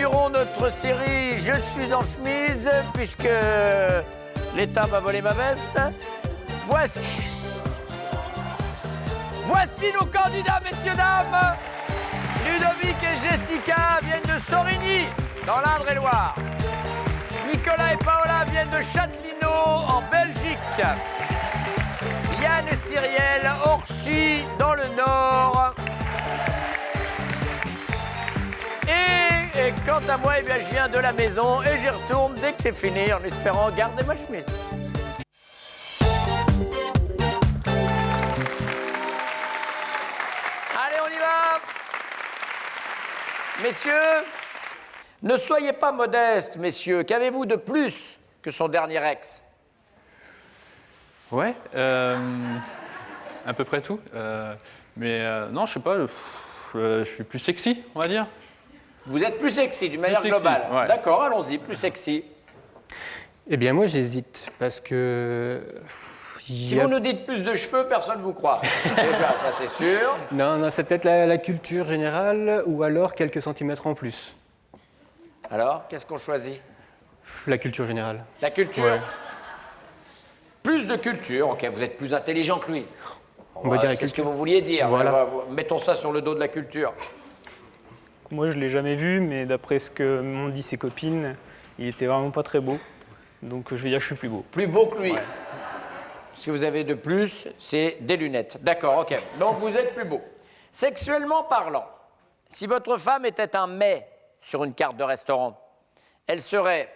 poursuivrons notre série Je suis en chemise, puisque l'État m'a volé ma veste. Voici nos candidats, messieurs, dames. Ludovic et Jessica viennent de Sorigny, dans l'Indre-et-Loire. Nicolas et Paola viennent de Châtelineau, en Belgique. Yann et Cyrielle, Orchy, dans le Nord. Et quant à moi, eh bien, je viens de la maison et j'y retourne dès que c'est fini, en espérant garder ma chemise. Allez, on y va. Messieurs, ne soyez pas modestes, messieurs. Qu'avez-vous de plus que son dernier ex? Ouais, à peu près tout. Non, je sais pas, je suis plus sexy, on va dire. Vous êtes plus sexy, d'une manière sexy, globale. ouais. D'accord, allons-y, plus sexy. Eh bien, moi, j'hésite, parce que... Si vous nous dites plus de cheveux, personne ne vous croit. Déjà, ça c'est sûr. Non, c'est peut-être la culture générale, ou alors quelques centimètres en plus. Alors, qu'est-ce qu'on choisit? La culture générale. La culture? Ouais. Plus de culture, ok, vous êtes plus intelligent que lui. On va dire c'est ce que vous vouliez dire. Voilà. Mettons ça sur le dos de la culture. Moi, je ne l'ai jamais vu, mais d'après ce que m'ont dit ses copines, il était vraiment pas très beau. Donc, je vais dire que je suis plus beau. Plus beau que lui. Ouais. Ce que vous avez de plus, c'est des lunettes. D'accord, ok. Donc vous êtes plus beau. Sexuellement parlant, si votre femme était un mets sur une carte de restaurant, elle serait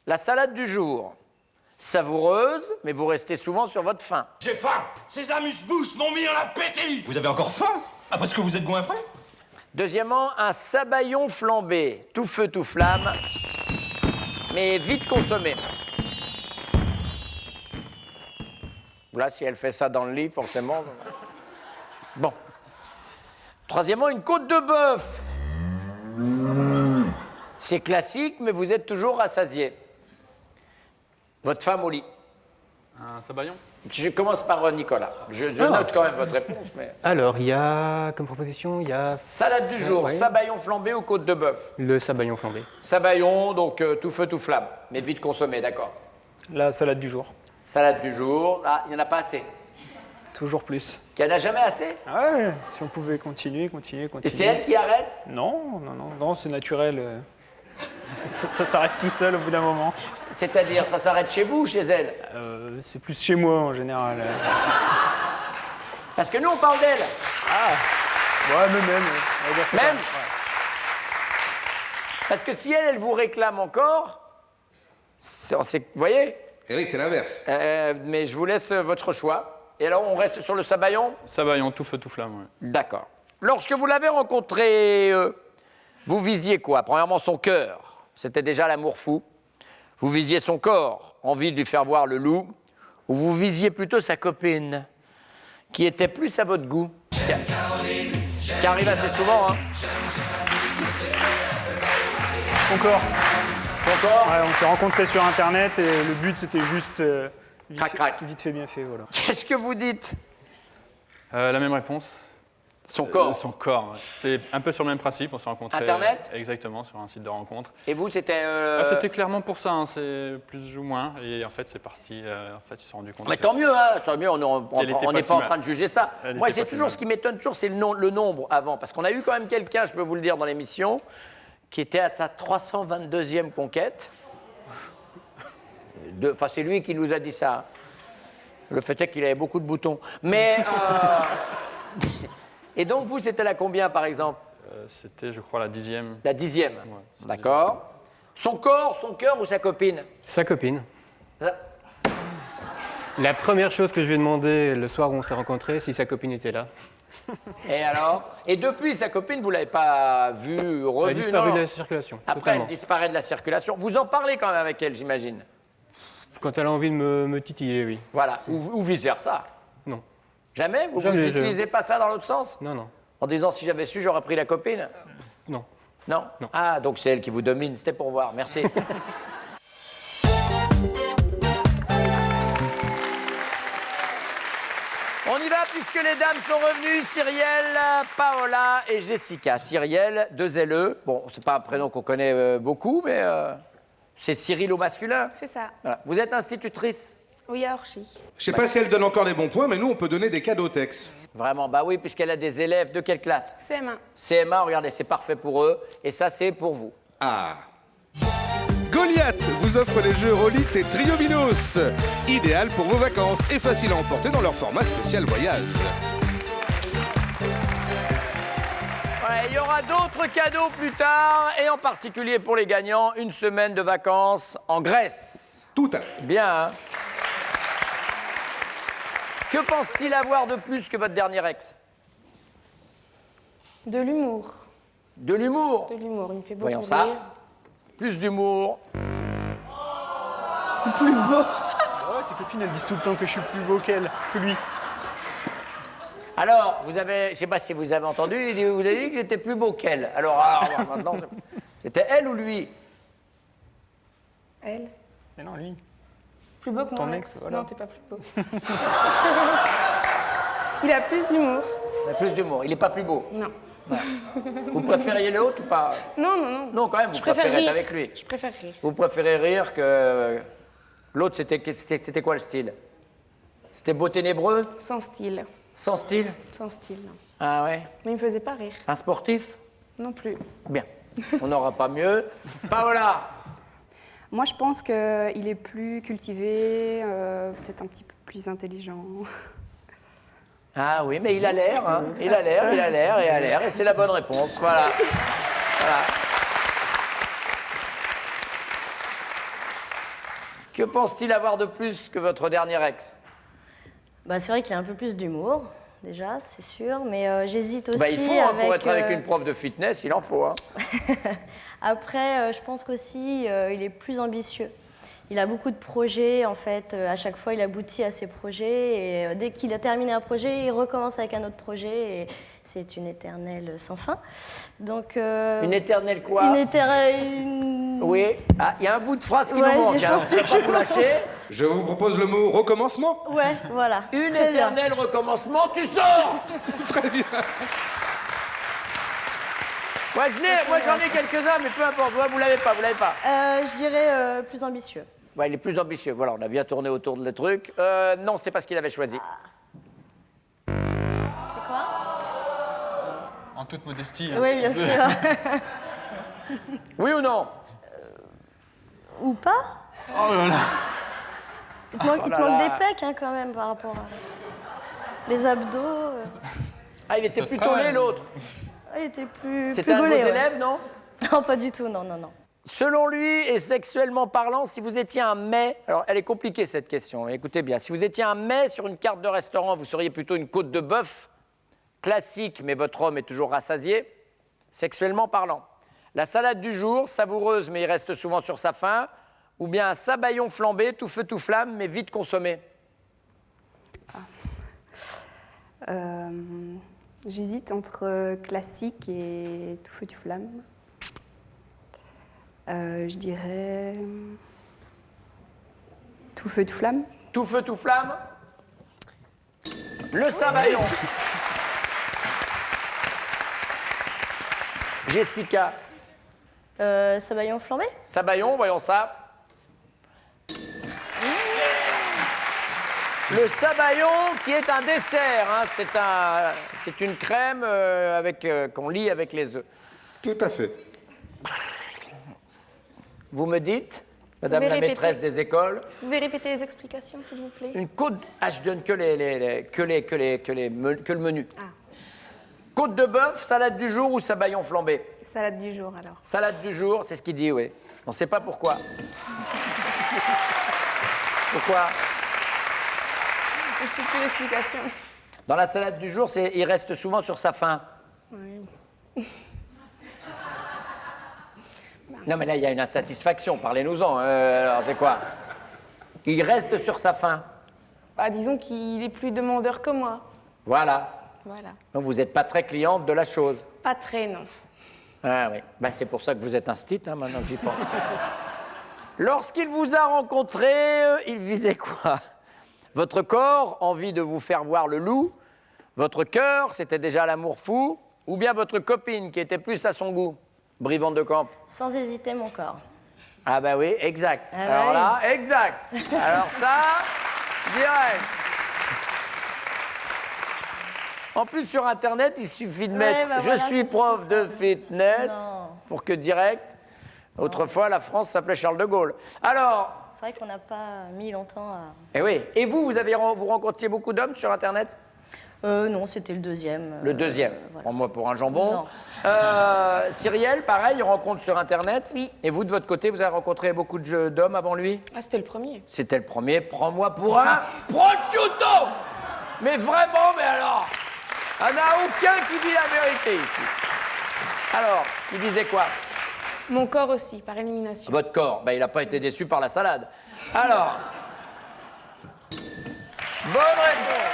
la salade du jour, savoureuse, mais vous restez souvent sur votre faim. J'ai faim. Ces amuse-bouches m'ont mis en appétit. Vous avez encore faim? Après ce que vous êtes goinfré? Deuxièmement, un sabayon flambé, tout feu, tout flamme, mais vite consommé. Là, si elle fait ça dans le lit, forcément... Bon. Troisièmement, une côte de bœuf. C'est classique, mais vous êtes toujours rassasié. Votre femme au lit. Un sabayon? Je commence par Nicolas. Je note quand même votre réponse, mais... Alors, il y a, comme proposition, il y a... Salade du jour, Ouais. sabayon flambé ou côte de bœuf? Le sabayon flambé. Sabayon, donc tout feu, tout flamme, mais vite consommé, d'accord. La salade du jour. Salade du jour, ah, il n'y en a pas assez. Toujours plus. Il n'y en a jamais assez? Ah ouais, si on pouvait continuer. Et c'est elle qui arrête? Non, c'est naturel. Ça s'arrête tout seul au bout d'un moment. C'est-à-dire, ça s'arrête chez vous ou chez elle? C'est plus chez moi en général. Parce que nous, on parle d'elle. Ouais, mais même. on va dire ça. Même? Ouais. Parce que si elle vous réclame encore, vous voyez? Eh oui, c'est l'inverse. Mais je vous laisse votre choix. Et alors, on reste sur le sabayon? Sabayon, tout feu, tout flamme, ouais. D'accord. Lorsque vous l'avez rencontré, vous visiez quoi? Premièrement, son cœur. C'était déjà l'amour fou. Vous visiez son corps, envie de lui faire voir le loup. Ou vous visiez plutôt sa copine, qui était plus à votre goût? Ce qui arrive assez souvent, hein. Son corps. Son corps? Ouais, on s'est rencontrés sur Internet et le but, c'était juste Crac. vite fait, bien fait, voilà. Qu'est-ce que vous dites? La même réponse. Son corps. Son corps, ouais. C'est un peu sur le même principe, on s'est rencontrés... Internet? Exactement, sur un site de rencontre. Et vous, c'était... C'était clairement pour ça, hein, c'est plus ou moins. Et en fait, c'est parti. En fait, ils se sont rendus compte Mais que- tant mieux, hein, tant mieux, on Elle était n'est pas pas en si train mal. de juger ça. Elle Moi, était c'est pas si toujours mal. ce qui m'étonne toujours, c'est le nombre avant. Parce qu'on a eu quand même quelqu'un, je peux vous le dire dans l'émission, qui était à sa 322e conquête. Enfin, c'est lui qui nous a dit ça. Le fait est qu'il avait beaucoup de boutons. Mais... Et donc, vous, c'était la combien, par exemple? C'était, je crois, la 10e. La 10e. c'était D'accord. Son corps, son cœur ou sa copine? Sa copine. Ça- La première chose que je lui ai demandé le soir où on s'est rencontrés, si sa copine était là. Et alors? Et depuis, sa copine, vous ne l'avez pas vue, Elle a revue? disparu non de la circulation. Après, totalement. elle disparaît de la circulation. Vous en parlez quand même avec elle, j'imagine. Quand elle a envie de me titiller, oui. Voilà. Ou vice-versa. Non. Jamais? Vous Jamais, n'utilisez pas ça dans l'autre sens? Non, non. En disant, si j'avais su, j'aurais pris la copine? Non. Non? Non. Ah, donc c'est elle qui vous domine. C'était pour voir. Merci. On On y va puisque les dames sont revenues, Cyrielle, Paola et Jessica. Cyrielle, 2 LE. Bon, c'est pas un prénom qu'on connaît beaucoup, mais c'est Cyril au masculin. C'est ça. Voilà. Vous êtes institutrice? Oui, à Orchy. Je sais pas si elle donne encore les bons points, mais nous, on peut donner des cadeaux Tex. Vraiment, bah oui, puisqu'elle a des élèves de quelle classe? CM1. CM1, regardez, c'est parfait pour eux. Et ça, c'est pour vous. Ah. Goliath vous offre les jeux Rolite et Triobinos. Idéal pour vos vacances et facile à emporter dans leur format spécial voyage. Ouais, il y aura d'autres cadeaux plus tard, et en particulier pour les gagnants, une semaine de vacances en Grèce. Tout à fait. Bien, hein? Que pense-t-il avoir de plus que votre dernier ex? De l'humour. De l'humour. De l'humour, il me fait beaucoup Voyons ça. rire. Plus d'humour. C'est plus beau. Ouais, tes copines, elles disent tout le temps que je suis plus beau qu'elle, que lui. Alors, vous avez, je sais pas si vous avez entendu, vous avez dit que j'étais plus beau qu'elle. Alors, maintenant, c'était elle ou lui? Elle. Mais non, lui. Plus beau que Ton mon ex, ex. voilà. Non, t'es pas plus beau. Il a plus d'humour. Il a plus d'humour. Il est pas plus beau. Non. Vous préfériez l'autre ou pas? Non, non, non. Non, quand même, vous Je préfère préférez être rire. avec lui. Je préfère rire. Vous préférez rire que l'autre, c'était quoi le style? C'était beau ténébreux, Sans style. sans style? Sans style, non. Ah ouais. Mais il me faisait pas rire. Un sportif? Non plus. Bien. On n'aura pas mieux. Paola. Moi, je pense qu'il est plus cultivé, peut-être un petit peu plus intelligent. Ah oui, mais il a l'air, hein. Il a l'air, et c'est la bonne réponse. Voilà. Voilà. Que pense-t-il avoir de plus que votre dernier ex? Bah, c'est vrai qu'il a un peu plus d'humour, déjà, c'est sûr, mais j'hésite aussi Bah, il faut, hein, avec... pour être avec une prof de fitness, il en faut. Hein. Après, je pense qu'aussi, il est plus ambitieux. Il a beaucoup de projets, en fait. À chaque fois, il aboutit à ses projets. Et dès qu'il a terminé un projet, il recommence avec un autre projet. Et c'est une éternelle sans fin. Donc, Une éternelle quoi? Une éternelle... Oui. Ah, il y a un bout de phrase qui Ouais, nous manque. je Hein. pense Je ne vais pas vous lâcher. Je vous propose le mot recommencement. Ouais, voilà. Une Très bien. éternelle recommencement, tu sors. Très bien. Moi, j'en ai quelques-uns, mais peu importe. Vous l'avez pas. Je dirais plus ambitieux. Ouais, il est plus ambitieux. Voilà, on a bien tourné autour de le truc. Non, c'est pas ce qu'il avait choisi. C'est quoi? En toute modestie. Oui, bien sûr. Oui ou non? Ou pas? Oh là là. Il te manque, Oh il te là manque là. des pecs, hein, quand même, par rapport à... Les abdos... Ah, il était Ça se plutôt travaille. laid, l'autre. Il était plus C'était un de vos gaulé, ouais. élèves, non? Non, pas du tout, non, non, non. Selon lui, et sexuellement parlant, si vous étiez un mets... Alors, elle est compliquée, cette question. Écoutez bien. Si vous étiez un mets sur une carte de restaurant, vous seriez plutôt une côte de bœuf, classique, mais votre homme est toujours rassasié, sexuellement parlant. La salade du jour, savoureuse, mais il reste souvent sur sa faim, ou bien un sabayon flambé, tout feu, tout flamme, mais vite consommé. J'hésite entre classique et tout feu tout flamme. Je dirais tout feu tout flamme. Tout feu, tout flamme. Le sabayon. Jessica. Sabayon flambé? Sabayon, voyons ça. Le sabayon qui est un dessert, hein, c'est une crème qu'on lie avec les œufs. Tout à fait. Vous me dites, Madame Vous la pouvez maîtresse répéter. des écoles, Vous pouvez répéter les explications, s'il vous plaît? une côte. Ah, je donne que le menu. Ah. Côte de bœuf, salade du jour ou sabayon flambé? Salade du jour, alors. Salade du jour, c'est ce qu'il dit, oui. On ne sait pas pourquoi. Pourquoi? Je sais plus l'explication. Dans la salade du jour, il reste souvent sur sa faim. Oui. Non, mais là, il y a une insatisfaction. Parlez-nous-en. Alors, c'est quoi? Il reste sur sa faim. Bah, disons qu'il est plus demandeur que moi. Voilà. Voilà. Donc, vous n'êtes pas très cliente de la chose. Pas très, non. Ah oui. Bah, c'est pour ça que vous êtes instite, hein, maintenant que j'y pense. Lorsqu'il vous a rencontré, il visait quoi? Votre corps, envie de vous faire voir le loup. Votre cœur, c'était déjà l'amour fou. Ou bien votre copine, qui était plus à son goût. Brie Van de Camp. Sans hésiter, mon corps. Ah bah oui, exact. Ah bah Alors oui. là, exact. Alors ça, direct. En plus, sur Internet, il suffit de mettre bah « voilà, Je suis c'est prof ça. de fitness Non. » pour que direct. Autrefois, la France s'appelait Charles de Gaulle. Alors, C'est vrai qu'on n'a pas mis longtemps à... eh oui. Et vous, vous rencontriez beaucoup d'hommes sur Internet? Non, c'était le deuxième. Le deuxième. voilà. Prends-moi pour un jambon. Non. Cyrielle, pareil, il rencontre sur Internet. Oui. Et vous, de votre côté, vous avez rencontré beaucoup d'hommes avant lui? Ah, c'était le premier. C'était le premier. Prends-moi pour un prosciutto. Mais vraiment, mais alors, il n'y en a aucun qui dit la vérité ici. Alors, il disait quoi? Mon corps aussi, par élimination. Votre corps, ben, il n'a pas été déçu par la salade. Alors, bonne réponse.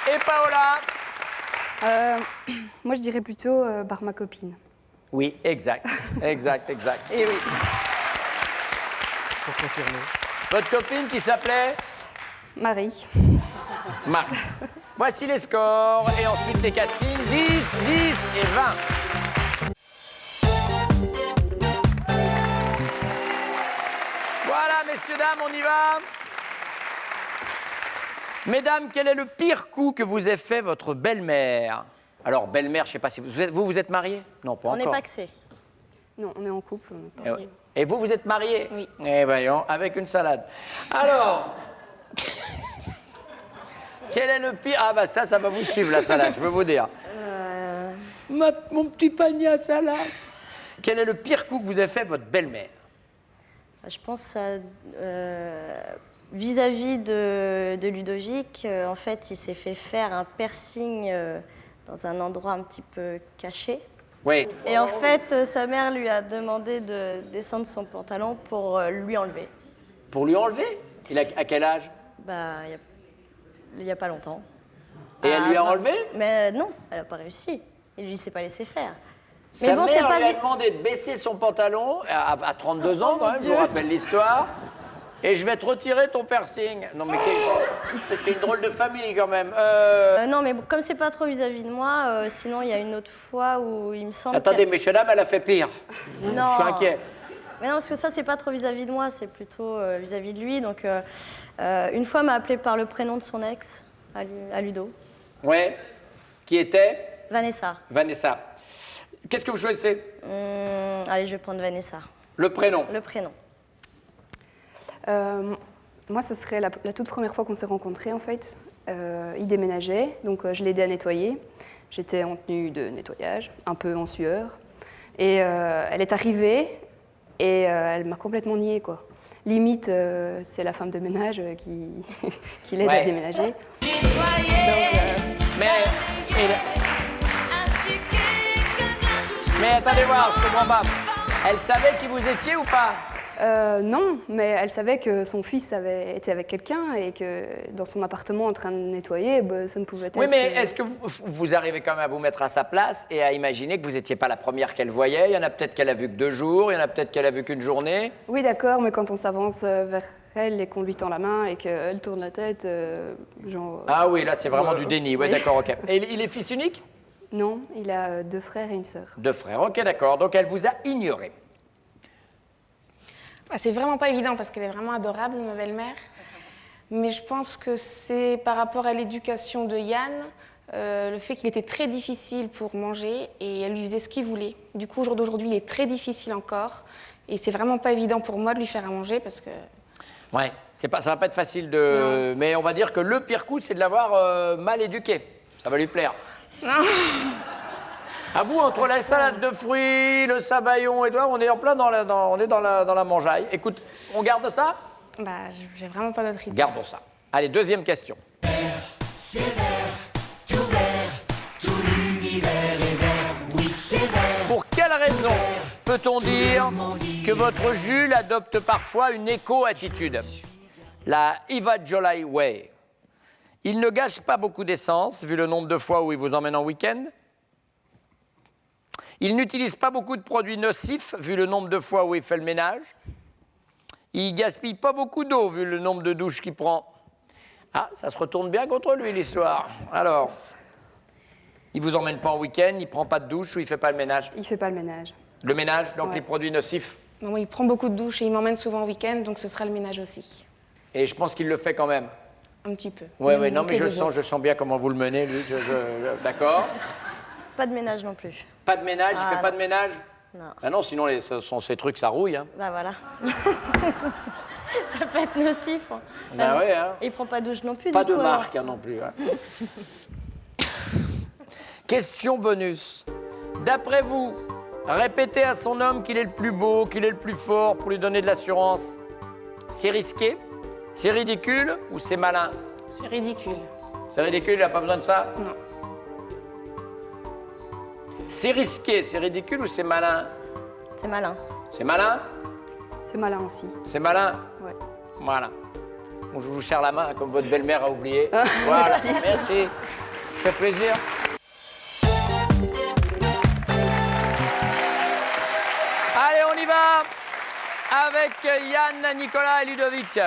Et Paola? Moi, je dirais plutôt par ma copine. Oui, exact. Exact, exact. Et oui. Pour confirmer. Votre copine qui s'appelait Marie. Marc. Voici les scores et ensuite les castings. 10, 10 et 20. Voilà, messieurs, dames, on y va. Mesdames, quel est le pire coup que vous ait fait votre belle-mère? Alors, belle-mère, je ne sais pas si vous êtes mariés? Non, pas On encore. n'est pas axé. Non, on est en couple. on est pas- Et, et vous êtes mariés? Oui. Eh voyons, avec une salade. Alors, quel est le pire? Ah bah ça va vous suivre la salade, je peux vous dire. Mon petit panier à salade. Quel est le pire coup que vous ait fait votre belle-mère? Je pense à, vis-à-vis de Ludovic, en fait, il s'est fait faire un piercing dans un endroit un petit peu caché. Oui. Et en fait, sa mère lui a demandé de descendre son pantalon pour lui enlever. Pour lui enlever? Il a à quel âge? Bah, il y a pas longtemps. Et elle lui a enlevé? Mais non, elle n'a pas réussi. Il lui s'est pas laissé faire. Sa Mais bon, c'est mère pas lui a lui- demandé de baisser son pantalon à 32 ans, Oh, quand mon même, je Dieu. vous rappelle l'histoire. Et je vais te retirer ton piercing. Non mais c'est une drôle de famille quand même. Non, mais bon, comme c'est pas trop vis-à-vis de moi, sinon il y a une autre fois où il me semble. Attendez, messieurs, dames, elle a fait pire. Non. Je suis inquiet. Mais non, parce que ça, c'est pas trop vis-à-vis de moi, c'est plutôt vis-à-vis de lui. Donc, une fois, elle m'a appelé par le prénom de son ex, à Ludo. Ouais. Qui était? Vanessa. Vanessa. Qu'est-ce que vous choisissez? Allez, je vais prendre Vanessa. Le prénom. Le prénom. Moi, ce serait la toute première fois qu'on s'est rencontrés, en fait. Il déménageait, donc je l'ai aidé à nettoyer. J'étais en tenue de nettoyage, un peu en sueur. Et elle est arrivée et elle m'a complètement nié, quoi. Limite, c'est la femme de ménage qui l'aide Ouais. à déménager. Mais attendez voir, je comprends pas. Elle savait qui vous étiez ou pas? Non, mais elle savait que son fils était avec quelqu'un et que dans son appartement en train de nettoyer, bah, ça ne pouvait être... Oui, mais est-ce que vous arrivez quand même à vous mettre à sa place et à imaginer que vous n'étiez pas la première qu'elle voyait? Il y en a peut-être qu'elle a vu que 2 jours, il y en a peut-être qu'elle a vu qu'une journée. Oui, d'accord, mais quand on s'avance vers elle et qu'on lui tend la main et qu'elle tourne la tête, genre... Ah oui, là c'est vraiment du déni, ouais, Oui. d'accord, ok. Et il est fils unique? Non, il a 2 frères et une sœur. 2 frères, ok, d'accord. Donc elle vous a ignoré. Ah, c'est vraiment pas évident parce qu'elle est vraiment adorable, ma belle-mère. Mais je pense que c'est par rapport à l'éducation de Yann, le fait qu'il était très difficile pour manger et elle lui faisait ce qu'il voulait. Du coup, au jour d'aujourd'hui, il est très difficile encore. Et c'est vraiment pas évident pour moi de lui faire à manger parce que... Ouais, ça va pas être facile de... Non. Mais on va dire que le pire coup, c'est de l'avoir mal éduqué. Ça va lui plaire. Non. À vous, entre la salade de fruits, le sabayon et toi, on est en plein dans la mangeaille. Écoute, on garde ça? Bah, j'ai vraiment pas d'autre idée. Gardons ça. Allez, deuxième question. C'est vert, tout l'univers est vert, oui c'est vert. Pour quelle raison peut-on dire que votre Jules adopte parfois une éco-attitude? La Eva Jolie Way. Il ne gâche pas beaucoup d'essence, vu le nombre de fois où il vous emmène en week-end. Il n'utilise pas beaucoup de produits nocifs, vu le nombre de fois où il fait le ménage. Il gaspille pas beaucoup d'eau, vu le nombre de douches qu'il prend. Ah, ça se retourne bien contre lui, l'histoire. Alors, il vous emmène pas en week-end, il prend pas de douche ou il fait pas le ménage? Il fait pas le ménage. Le ménage, donc Ouais. les produits nocifs. Non, il prend beaucoup de douches et il m'emmène souvent en week-end, donc ce sera le ménage aussi. Et je pense qu'il le fait quand même. Un petit peu. Ouais, Il ouais, me non, manque mais les je autres. sens bien comment vous le menez, lui. D'accord. Pas de ménage non plus. Pas de ménage, il Ah, fait pas non. de ménage? Non. Ah non, sinon, ces trucs, ça rouille. Hein. Bah voilà. Ça peut être nocif. Hein. Bah ouais, hein. Et il prend pas de douche non plus. Pas du de coup, alors. marque hein, non plus. Hein. Question bonus. D'après vous, répéter à son homme qu'il est le plus beau, qu'il est le plus fort pour lui donner de l'assurance, c'est risqué, c'est ridicule ou c'est malin? C'est ridicule. C'est ridicule, il n'a pas besoin de ça? Non. C'est risqué, c'est ridicule ou c'est malin? C'est malin. C'est malin? C'est malin aussi. C'est malin? Ouais. Voilà. Bon, je vous serre la main, comme votre belle-mère a oublié. Voilà, Merci. merci. Ça fait plaisir. Allez, on y va avec Yann, Nicolas et Ludovic.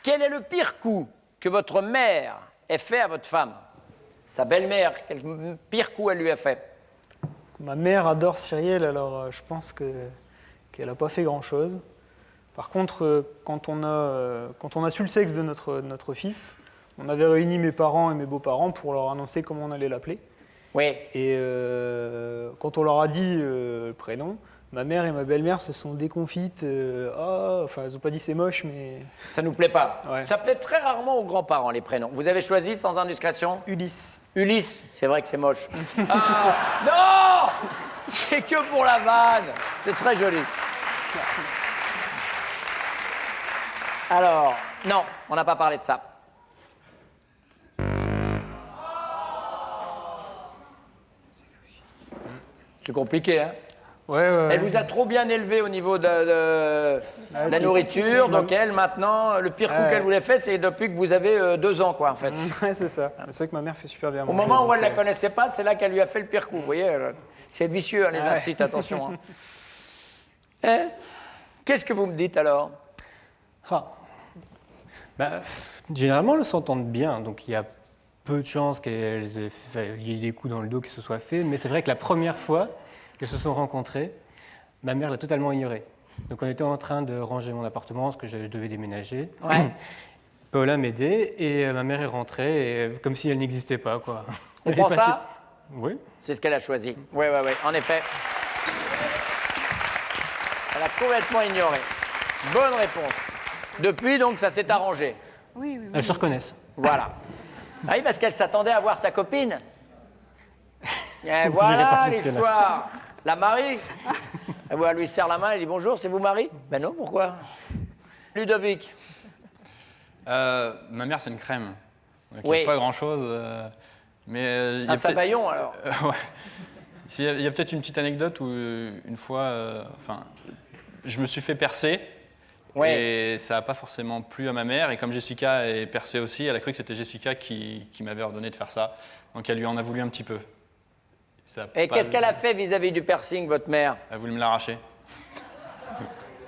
Quel est le pire coup que votre mère ait fait à votre femme? Sa belle-mère, quel pire coup elle lui a fait? Ma mère adore Cyrielle, alors je pense qu'elle n'a pas fait grand-chose. Par contre, quand on a su le sexe de notre fils, on avait réuni mes parents et mes beaux-parents pour leur annoncer comment on allait l'appeler. Oui. Et quand on leur a dit le prénom, ma mère et ma belle-mère se sont déconfites. Enfin, elles n'ont pas dit c'est moche, mais... Ça nous plaît pas. Ouais. Ça plaît très rarement aux grands-parents, les prénoms. Vous avez choisi sans indiscrétion? Ulysse. Ulysse, c'est vrai que c'est moche. Ah, non! C'est que pour la vanne. C'est très joli. Alors, non, on n'a pas parlé de ça. C'est compliqué, hein? Ouais, Elle vous a trop bien élevé au niveau de la c'est- nourriture, c'est- donc elle, maintenant, le pire coup Ouais. qu'elle vous a fait, c'est depuis que vous avez 2 ans, quoi, en fait. Ouais, c'est ça. C'est vrai que ma mère fait super bien Au manger, moment où donc, elle ne la connaissait pas, c'est là qu'elle lui a fait le pire coup. Vous voyez, c'est vicieux, hein, les Ah ouais. incites, attention. Hein. Hein? Qu'est-ce que vous me dites alors? Ah. Bah, généralement, elles s'entendent bien, donc il y a peu de chances qu'elles aient fait, il y ait des coups dans le dos qui se soient faits, mais c'est vrai que la première fois qu'elles se sont rencontrées, ma mère l'a totalement ignoré. Donc on était en train de ranger mon appartement, parce que je devais déménager. Ouais. Paola m'aidait, et ma mère est rentrée, et, comme si elle n'existait pas, quoi. On Elle est prend passée- ça? Oui. C'est ce qu'elle a choisi. Oui, oui, oui, en effet. Elle a complètement ignoré. Bonne réponse. Depuis, donc, ça s'est arrangé. Oui, oui, oui. Elles se reconnaissent. Voilà. Ah oui, parce qu'elle s'attendait à voir sa copine. Et J'irai voilà pas jusque-là. l'histoire. La Marie. Elle lui serre la main, elle dit bonjour, c'est vous Marie? Ben non, pourquoi? Ludovic. Ma mère, c'est une crème. Donc, il Oui. n'y a pas grand-chose. Mais il y a Un peut-être- sabayon, alors. Ouais. Il y a peut-être une petite anecdote où, une fois, je me suis fait percer. Ouais. Et ça n'a pas forcément plu à ma mère. Et comme Jessica est percée aussi, elle a cru que c'était Jessica qui m'avait ordonné de faire ça. Donc elle lui en a voulu un petit peu. Ça a Et pas- qu'est-ce qu'elle a fait vis-à-vis du piercing, votre mère? Elle a voulu me l'arracher.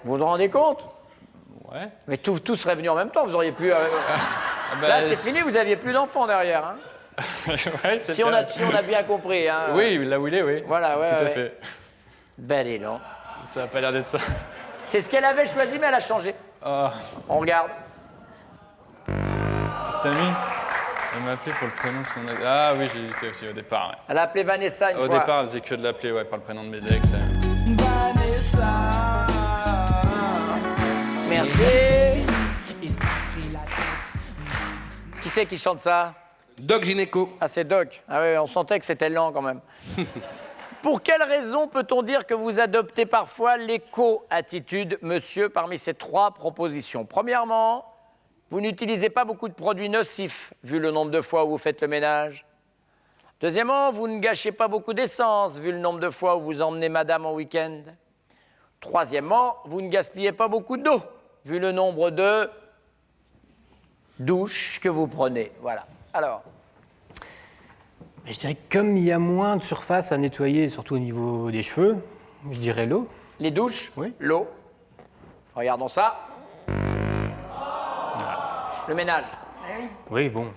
Vous vous rendez compte? Ouais. Mais tout serait venu en même temps, vous auriez pu... Ah bah, Là, c'est fini, vous aviez plus d'enfants derrière. Hein. ouais, Si on a bien compris. Hein. Oui, là où il est, oui. Voilà, ouais, Tout à ouais. fait. Ben, dis donc. Ça n'a pas l'air d'être ça. C'est ce qu'elle avait choisi, mais elle a changé. Oh, On regarde. cette amie, elle m'a appelé pour le prénom de son ex. Ah oui, j'ai hésité aussi au départ. Ouais. Elle a appelé Vanessa une Au fois. départ, elle faisait que de l'appeler par le prénom de mes ex. Merci. Qui c'est qui chante ça? Doc Gynéco. Ah, c'est Doc. Ah oui, on sentait que c'était lent quand même. Pour quelle raison peut-on dire que vous adoptez parfois l'éco-attitude, monsieur, parmi ces 3 propositions? Premièrement, vous n'utilisez pas beaucoup de produits nocifs, vu le nombre de fois où vous faites le ménage. Deuxièmement, vous ne gâchez pas beaucoup d'essence, vu le nombre de fois où vous emmenez madame en week-end. Troisièmement, vous ne gaspillez pas beaucoup d'eau, vu le nombre de douches que vous prenez. Voilà. Alors, Mais je dirais que comme il y a moins de surface à nettoyer, surtout au niveau des cheveux, je dirais l'eau. les douches, Oui. l'eau. Regardons ça. Le ménage. Oui, bon.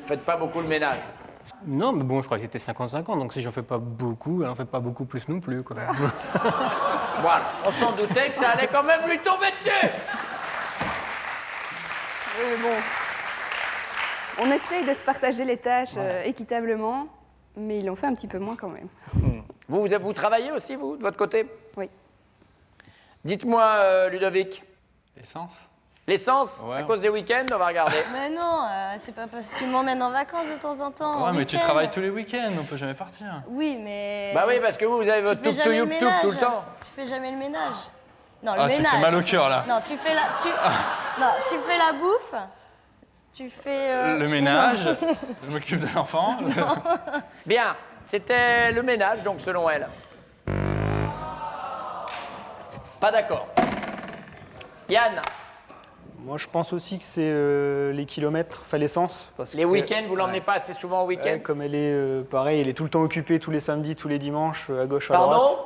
Faites pas beaucoup le ménage. Non, mais bon, je crois que c'était 50-50, donc si j'en fais pas beaucoup, elle en fait pas beaucoup plus non plus, quoi. Voilà, on s'en doutait que ça allait quand même lui tomber dessus. Mais bon, on essaye de se partager les tâches équitablement, mais il en fait un petit peu moins quand même. Vous travaillez aussi, vous, de votre côté? Oui. Dites-moi, Ludovic. L'essence? L'essence? Ouais. À cause des week-ends, on va regarder. Mais non, c'est pas parce que tu m'emmènes en vacances de temps en temps. Ouais, en mais tu week-end. travailles tous les week-ends, on peut jamais partir. Oui, mais. Bah oui, parce que vous avez votre tu fais tuk jamais le tuk tuk tout le ménage. temps. Tu fais jamais le ménage. Non, le Ah, tu ménage. fais mal au cœur, là. Non, tu fais la. Non, tu fais la bouffe. Tu fais. Le ménage, je m'occupe de l'enfant. Bien, c'était le ménage, donc, selon elle. Pas d'accord. Yann, Moi, je pense aussi que c'est les kilomètres, enfin l'essence. Parce les que- week-ends, vous l'emmenez pas assez souvent au week-end? Ouais, comme elle est pareil, elle est tout le temps occupée tous les samedis, tous les dimanches, à gauche, à Pardon? droite.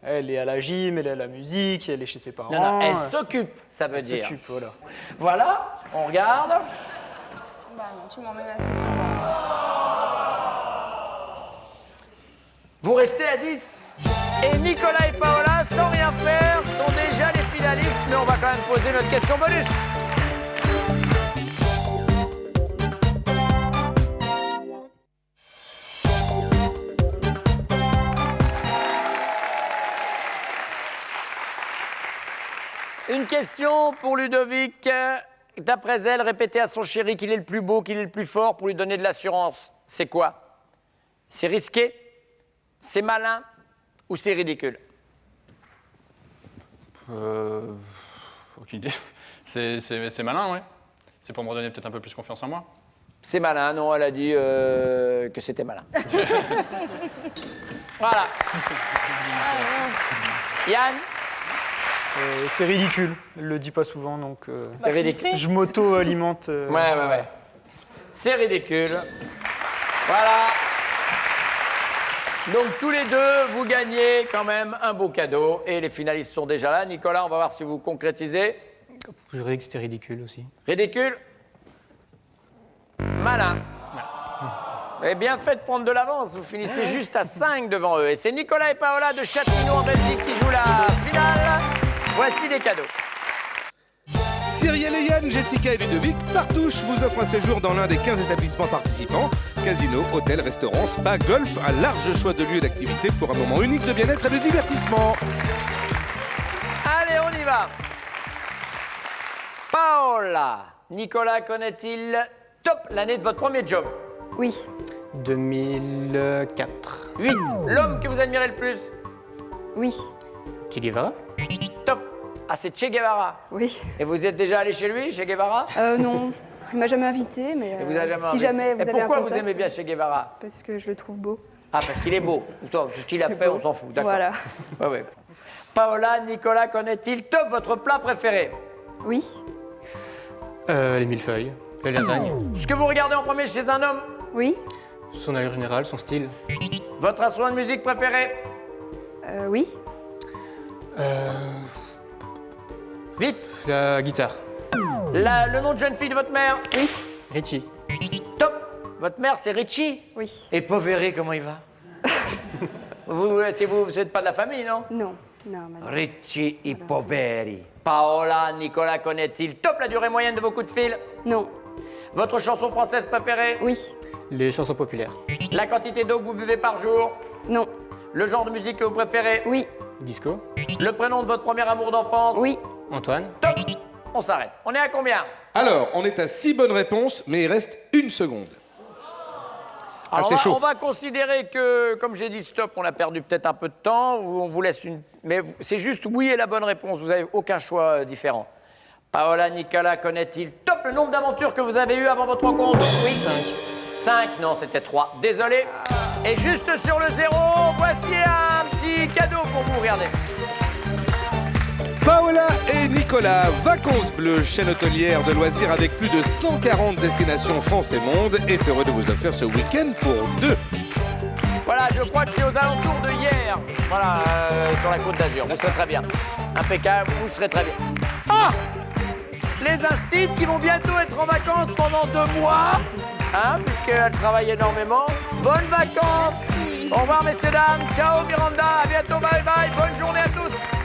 Elle est à la gym, elle est à la musique, elle est chez ses parents. Non, elle s'occupe, ça veut Elle dire. s'occupe, voilà. Voilà, on regarde. Bah non, tu m'emmènes assez souvent. Vous restez à 10. Et Nicolas et Paola, sans rien faire, sont déjà les finalistes, mais on va quand même poser notre question bonus. Une question pour Ludovic. D'après elle, répéter à son chéri qu'il est le plus beau, qu'il est le plus fort pour lui donner de l'assurance. C'est quoi? C'est risqué? C'est malin? Ou c'est ridicule? Aucune idée. C'est malin, ouais. C'est pour me redonner peut-être un peu plus confiance en moi. C'est malin, non, elle a dit que c'était malin. Voilà. Yann? C'est ridicule, elle le dit pas souvent, donc C'est ridicule. je m'auto-alimente. Ouais. C'est ridicule. Voilà. Donc tous les deux, vous gagnez quand même un beau cadeau. Et les finalistes sont déjà là. Nicolas, on va voir si vous concrétisez. Je dirais que c'était ridicule aussi. Ridicule? Malin. Vous avez bien fait de prendre de l'avance. Vous finissez juste à 5 devant eux. Et c'est Nicolas et Paola de Châtillon en Belgique qui jouent la finale. Voici des cadeaux. Cyrielle et Yann, Jessica et Ludovic, Partouche vous offre un séjour dans l'un des 15 établissements participants. Casino, hôtel, restaurant, spa, golf, un large choix de lieux d'activité pour un moment unique de bien-être et de divertissement. Allez, on y va. Paola, Nicolas connaît-il top l'année de votre premier job? Oui, 2004. 8. L'homme que vous admirez le plus? oui, Che Guevara? Top. Ah, c'est Che Guevara. oui. Et vous êtes déjà allé chez lui, Che Guevara? Non, il m'a jamais invité, mais Et vous avez jamais si envie. jamais vous Et avez pourquoi un vous contact, aimez bien Che Guevara? parce que je le trouve beau. Ah, parce qu'il est beau. Ce qu'il a fait, on s'en fout. D'accord. Voilà. Ouais. Paola, Nicolas connaît-il top votre plat préféré? Oui, Les millefeuilles, la lasagne, Ce que vous regardez en premier chez un homme? oui, son allure générale, son style. Votre instrument de musique préféré? oui, Vite. La guitare. Le nom de jeune fille de votre mère? oui, Richie. Top. Votre mère, c'est Richie? oui. Et Poveri, comment il va? vous n'êtes pas de la famille, non? Non, madame. Richie et Poveri. Paola, Nicolas connaît-il top la durée moyenne de vos coups de fil? Non, Votre chanson française préférée? oui, Les chansons populaires. La quantité d'eau que vous buvez par jour? non, Le genre de musique que vous préférez? oui, Disco. Le prénom de votre premier amour d'enfance? oui. Antoine. Top. On s'arrête. On est à combien? Alors, on est à 6 bonnes réponses, mais il reste 1 seconde. Alors, c'est chaud. on va considérer que, comme j'ai dit stop, on a perdu peut-être un peu de temps. On vous laisse une. Mais c'est juste oui et la bonne réponse. Vous n'avez aucun choix différent. Paola, Nicolas connaît-il top le nombre d'aventures que vous avez eues avant votre rencontre? Oui. 5. Non, c'était 3. Désolé. Et juste sur le 0, voici un petit cadeau pour vous. Regardez. Paola et Nicolas, Vacances Bleues, chaîne hôtelière de loisirs avec plus de 140 destinations France et monde, est heureux de vous offrir ce week-end pour 2. Voilà, je crois que c'est aux alentours de hier. Voilà, sur la Côte d'Azur. Vous serez très bien. Impeccable, vous serez très bien. Ah! les instits qui vont bientôt être en vacances pendant 2 mois, hein, puisqu'elles travaillent énormément. Bonnes vacances. Au revoir, messieurs, dames. Ciao, Miranda. À bientôt. Bye bye. Bonne journée à tous.